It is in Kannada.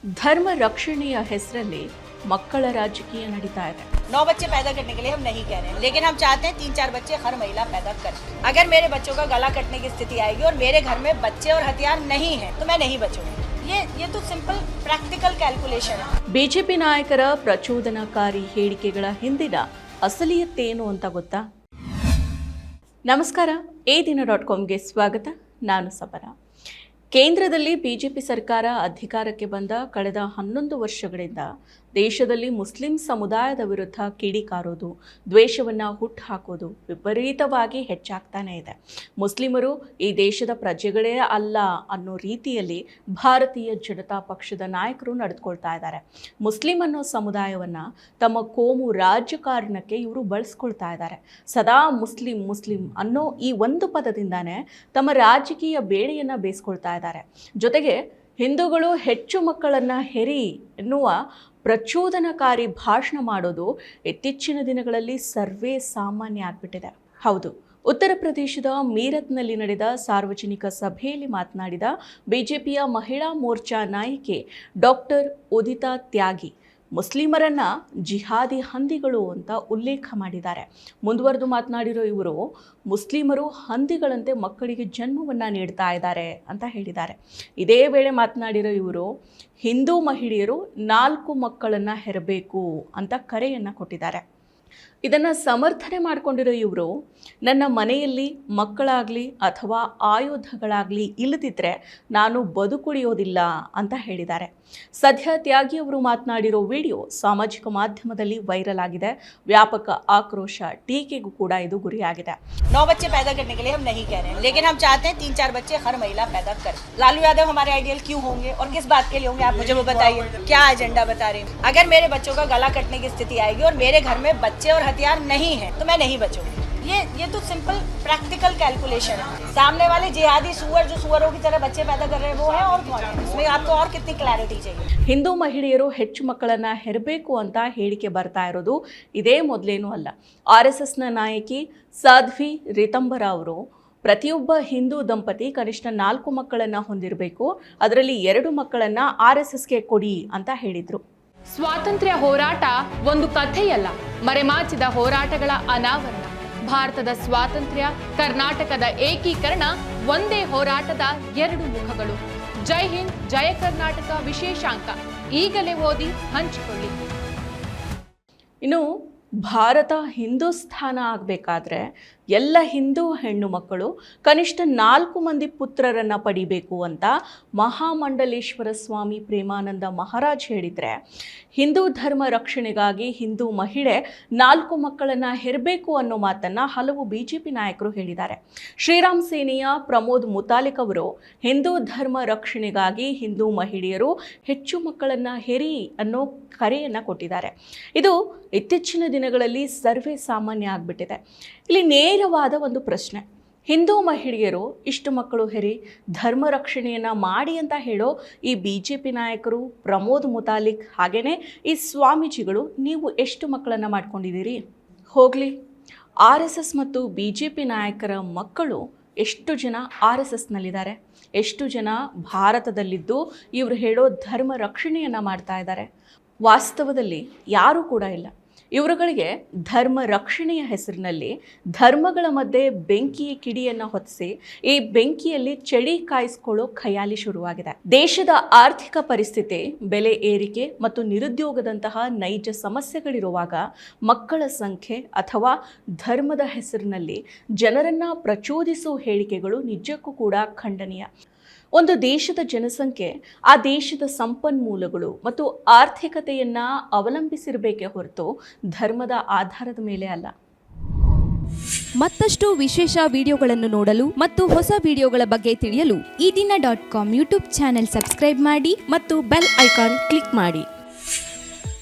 ಧರ್ಮ ರಕ್ಷಣೆಯ ಹೆಸರಲ್ಲಿ ಮಕ್ಕಳ ರಾಜಕೀಯ ನಡೀತಾ ಇದೆ. 9 बच्चे पैदा करने के लिए हम नहीं कह रहे हैं, लेकिन हम चाहते हैं 3-4 बच्चे हर महिला पैदा कर. अगर मेरे बच्चों का गला कटने की स्थिति आएगी और मेरे घर में बच्चे और हथियार नहीं है तो मैं नहीं बचूंगी. ये तो सिंपल प्रैक्टिकल कैलकुलेशन है. ಬಿಜೆಪಿ ನಾಯಕರ ಪ್ರಚೋದನಕಾರಿ ಹೇಳಿಕೆಗಳ ಹಿಂದಿನ ಅಸಲಿಯತ್ತೇನು ಅಂತ ಗೊತ್ತಾ? ನಮಸ್ಕಾರ, ADINA.comಗೆ ಸ್ವಾಗತ. ನಾನು ಸಬರ. ಕೇಂದ್ರದಲ್ಲಿ ಬಿಜೆಪಿ ಸರ್ಕಾರ ಅಧಿಕಾರಕ್ಕೆ ಬಂದ ಕಳೆದ 11 ವರ್ಷಗಳಿಂದ ದೇಶದಲ್ಲಿ ಮುಸ್ಲಿಂ ಸಮುದಾಯದ ವಿರುದ್ಧ ಕಿಡಿಕಾರೋದು, ದ್ವೇಷವನ್ನು ಹುಟ್ಟುಹಾಕೋದು ವಿಪರೀತವಾಗಿ ಹೆಚ್ಚಾಗ್ತಾನೆ ಇದೆ. ಮುಸ್ಲಿಮರು ಈ ದೇಶದ ಪ್ರಜೆಗಳೇ ಅಲ್ಲ ಅನ್ನೋ ರೀತಿಯಲ್ಲಿ ಭಾರತೀಯ ಜನತಾ ಪಕ್ಷದ ನಾಯಕರು ನಡೆದುಕೊಳ್ತಾ ಇದ್ದಾರೆ. ಮುಸ್ಲಿಂ ಅನ್ನೋ ಸಮುದಾಯವನ್ನು ತಮ್ಮ ಕೋಮು ರಾಜಕಾರಣಕ್ಕೆ ಇವರು ಬಳಸ್ಕೊಳ್ತಾ ಇದ್ದಾರೆ. ಸದಾ ಮುಸ್ಲಿಂ ಮುಸ್ಲಿಂ ಅನ್ನೋ ಈ ಒಂದು ಪದದಿಂದಾನೇ ತಮ್ಮ ರಾಜಕೀಯ ಬೇಳೆಯನ್ನು ಬೇಯಿಸ್ಕೊಳ್ತಾ ಇದ್ದಾರೆ. ಜೊತೆಗೆ ಹಿಂದೂಗಳು ಹೆಚ್ಚು ಮಕ್ಕಳನ್ನು ಹೆರಿ ಎನ್ನುವ ಪ್ರಚೋದನಕಾರಿ ಭಾಷಣ ಮಾಡೋದು ಇತ್ತೀಚಿನ ದಿನಗಳಲ್ಲಿ ಸರ್ವೇ ಸಾಮಾನ್ಯ ಆಗಿಬಿಟ್ಟಿದೆ. ಹೌದು, ಉತ್ತರ ಪ್ರದೇಶದ ಮೀರತ್ನಲ್ಲಿ ನಡೆದ ಸಾರ್ವಜನಿಕ ಸಭೆಯಲ್ಲಿ ಮಾತನಾಡಿದ ಬಿಜೆಪಿಯ ಮಹಿಳಾ ಮೋರ್ಚಾ ನಾಯಕಿ ಡಾಕ್ಟರ್ ಉದಿತಾ ತ್ಯಾಗಿ ಮುಸ್ಲಿಮರನ್ನ ಜಿಹಾದಿ ಹಂದಿಗಳು ಅಂತ ಉಲ್ಲೇಖ ಮಾಡಿದ್ದಾರೆ. ಮುಂದುವರೆದು ಮಾತನಾಡಿರೋ ಇವರು ಮುಸ್ಲಿಮರು ಹಂದಿಗಳಂತೆ ಮಕ್ಕಳಿಗೆ ಜನ್ಮವನ್ನು ನೀಡ್ತಾ ಇದ್ದಾರೆ ಅಂತ ಹೇಳಿದ್ದಾರೆ. ಇದೇ ವೇಳೆ ಮಾತನಾಡಿರೋ ಇವರು ಹಿಂದೂ ಮಹಿಳೆಯರು 4 ಮಕ್ಕಳನ್ನು ಹೆರಬೇಕು ಅಂತ ಕರೆಯನ್ನು ಕೊಟ್ಟಿದ್ದಾರೆ. ಇದನ್ನು ಸಮರ್ಥನೆ ಮಾಡಿಕೊಂಡಿರೋ ಇವರು ನನ್ನ ಮನೆಯಲ್ಲಿ ಮಕ್ಕಳಾಗಲಿ ಅಥವಾ ಆಯುಧಗಳಾಗಲಿ ಇಲ್ಲದಿದ್ದರೆ ನಾನು ಬದುಕುಳಿಯೋದಿಲ್ಲ ಅಂತ ಹೇಳಿದ್ದಾರೆ. ಸದ್ಯ ತ್ಯಾಗಿ ಅವರು ಮಾತನಾಡಿರೋ ವಿಡಿಯೋ ಸಾಮಾಜಿಕ ಮಾಧ್ಯಮದಲ್ಲಿ ವೈರಲ್ ಆಗಿದೆ. ವ್ಯಾಪಕ ಆಕ್ರೋಶ, ಟೀಕೆಗೂ ಕೂಡ ಇದು ಗುರಿಯಾಗಿದೆ. 9 बच्चे पैदा करने के लिए हम नहीं कह रहे हैं, लेकिन हम चाहते हैं 3-4 बच्चे हर महिला पैदा कर. लालू यादव हमारे आइडियल क्यों होंगे और किस बात के लिए होंगे, आप मुझे वो बताइए. क्या एजेंडा बता रहे हैं? अगर मेरे बच्चों का गला कटने की स्थिति आएगी और मेरे घर में बच्चे और हथियार नहीं है तो मैं नहीं बचूंगी. ये तो सिंपल प्रैक्टिकल कैलकुलेशन है. सामने वाले जिहादी सुअर जो सुअरों की तरह बच्चे पैदा कर रहे हैं वो है और कौन है? इसमें आपको और कितनी क्लैरिटी चाहिए? ಹಿಂದೂ ಮಹಿಳೆಯರು ಹೆಚ್ಚು ಮಕ್ಕಳನ್ನು ಹೆರಬೇಕು ಅಂತ ಹೇಳಿಕೆ ಬರ್ತಾ ಇರೋದು ಇದೇ ಮೊದಲೇನೂ ಅಲ್ಲ. RSSನ ನಾಯಕಿ ಸಾಧ್ವಿ ರಿತಂಬರ ಅವರು ಪ್ರತಿಯೊಬ್ಬ ಹಿಂದೂ ದಂಪತಿ ಕನಿಷ್ಠ 4 ಮಕ್ಕಳನ್ನು ಹೊಂದಿರಬೇಕು, ಅದರಲ್ಲಿ 2 ಮಕ್ಕಳನ್ನು RSSಗೆ ಕೊಡಿ ಅಂತ ಹೇಳಿದರು. ಸ್ವಾತಂತ್ರ್ಯ ಹೋರಾಟ ಒಂದು ಕಥೆಯಲ್ಲ, ಮರೆಮಾಚಿದ ಹೋರಾಟಗಳ ಅನಾವರಣ. ಭಾರತದ ಸ್ವಾತಂತ್ರ್ಯ, ಕರ್ನಾಟಕದ ಏಕೀಕರಣ ಒಂದೇ ಹೋರಾಟದ 2 ಮುಖಗಳು. ಜೈ ಹಿಂದ್, ಜಯ ಕರ್ನಾಟಕ ವಿಶೇಷಾಂಕ ಈಗಲೇ ಓದಿ ಹಂಚಿಕೊಳ್ಳಿ. ಇನ್ನು ಭಾರತ ಹಿಂದೂಸ್ಥಾನ ಆಗಬೇಕಾದ್ರೆ ಎಲ್ಲ ಹಿಂದೂ ಹೆಣ್ಣು ಮಕ್ಕಳು ಕನಿಷ್ಠ 4 ಮಂದಿ ಪುತ್ರರನ್ನು ಪಡಿಬೇಕು ಅಂತ ಮಹಾಮಂಡಲೇಶ್ವರ ಸ್ವಾಮಿ ಪ್ರೇಮಾನಂದ ಮಹಾರಾಜ್ ಹೇಳಿದರೆ, ಹಿಂದೂ ಧರ್ಮ ರಕ್ಷಣೆಗಾಗಿ ಹಿಂದೂ ಮಹಿಳೆ 4 ಮಕ್ಕಳನ್ನು ಹೆರಬೇಕು ಅನ್ನೋ ಮಾತನ್ನು ಹಲವು ಬಿಜೆಪಿ ನಾಯಕರು ಹೇಳಿದ್ದಾರೆ. ಶ್ರೀರಾಮ್ ಸೇನೆಯ ಪ್ರಮೋದ್ ಮುತಾಲಿಕ್ ಅವರು ಹಿಂದೂ ಧರ್ಮ ರಕ್ಷಣೆಗಾಗಿ ಹಿಂದೂ ಮಹಿಳೆಯರು ಹೆಚ್ಚು ಮಕ್ಕಳನ್ನು ಹೆರಿ ಅನ್ನೋ ಕರೆಯನ್ನು ಕೊಟ್ಟಿದ್ದಾರೆ. ಇದು ಇತ್ತೀಚಿನ ದಿನಗಳಲ್ಲಿ ಸರ್ವೇ ಸಾಮಾನ್ಯ ಆಗಿಬಿಟ್ಟಿದೆ. ಇಲ್ಲಿ ನೇರವಾದ ಒಂದು ಪ್ರಶ್ನೆ, ಹಿಂದೂ ಮಹಿಳೆಯರು ಇಷ್ಟು ಮಕ್ಕಳು ಹೆರಿ ಧರ್ಮ ರಕ್ಷಣೆಯನ್ನು ಮಾಡಿ ಅಂತ ಹೇಳೋ ಈ ಬಿಜೆಪಿ ನಾಯಕರು ಪ್ರಮೋದ್ ಮುತಾಲಿಕ್ ಹಾಗೆಯೇ ಈ ಸ್ವಾಮೀಜಿಗಳು ನೀವು ಎಷ್ಟು ಮಕ್ಕಳನ್ನು ಮಾಡ್ಕೊಂಡಿದ್ದೀರಿ? ಹೋಗಲಿ, RSS ಮತ್ತು ಬಿಜೆಪಿ ನಾಯಕರ ಮಕ್ಕಳು ಎಷ್ಟು ಜನ RSSನಲ್ಲಿದ್ದಾರೆ, ಎಷ್ಟು ಜನ ಭಾರತದಲ್ಲಿದ್ದು ಇವರು ಹೇಳೋ ಧರ್ಮ ರಕ್ಷಣೆಯನ್ನು ಮಾಡ್ತಾ ಇದ್ದಾರೆ? ವಾಸ್ತವದಲ್ಲಿ ಯಾರೂ ಕೂಡ ಇಲ್ಲ. ಇವರುಗಳಿಗೆ ಧರ್ಮ ರಕ್ಷಣೆಯ ಹೆಸರಿನಲ್ಲಿ ಧರ್ಮಗಳ ಮಧ್ಯೆ ಬೆಂಕಿಯ ಕಿಡಿಯನ್ನು ಹೊತ್ತಿಸಿ ಈ ಬೆಂಕಿಯಲ್ಲಿ ಚಳಿ ಕಾಯಿಸ್ಕೊಳ್ಳೋ ಖಯಾಲಿ ಶುರುವಾಗಿದೆ. ದೇಶದ ಆರ್ಥಿಕ ಪರಿಸ್ಥಿತಿ, ಬೆಲೆ ಏರಿಕೆ ಮತ್ತು ನಿರುದ್ಯೋಗದಂತಹ ನೈಜ ಸಮಸ್ಯೆಗಳಿರುವಾಗ ಮಕ್ಕಳ ಸಂಖ್ಯೆ ಅಥವಾ ಧರ್ಮದ ಹೆಸರಿನಲ್ಲಿ ಜನರನ್ನು ಪ್ರಚೋದಿಸುವ ಹೇಳಿಕೆಗಳು ನಿಜಕ್ಕೂ ಕೂಡ ಖಂಡನೀಯ. ಒಂದು ದೇಶದ ಜನಸಂಖ್ಯೆ ಆ ದೇಶದ ಸಂಪನ್ಮೂಲಗಳು ಮತ್ತು ಆರ್ಥಿಕತೆಯನ್ನು ಅವಲಂಬಿಸಿರಬೇಕೇ ಹೊರತು ಧರ್ಮದ ಆಧಾರದ ಮೇಲೆ ಅಲ್ಲ. ಮತ್ತಷ್ಟು ವಿಶೇಷ ವಿಡಿಯೋಗಳನ್ನು ನೋಡಲು ಮತ್ತು ಹೊಸ ವಿಡಿಯೋಗಳ ಬಗ್ಗೆ ತಿಳಿಯಲು ADINA.com ಯೂಟ್ಯೂಬ್ ಚಾನೆಲ್ ಸಬ್ಸ್ಕ್ರೈಬ್ ಮಾಡಿ ಮತ್ತು ಬೆಲ್ ಐಕಾನ್ ಕ್ಲಿಕ್ ಮಾಡಿ.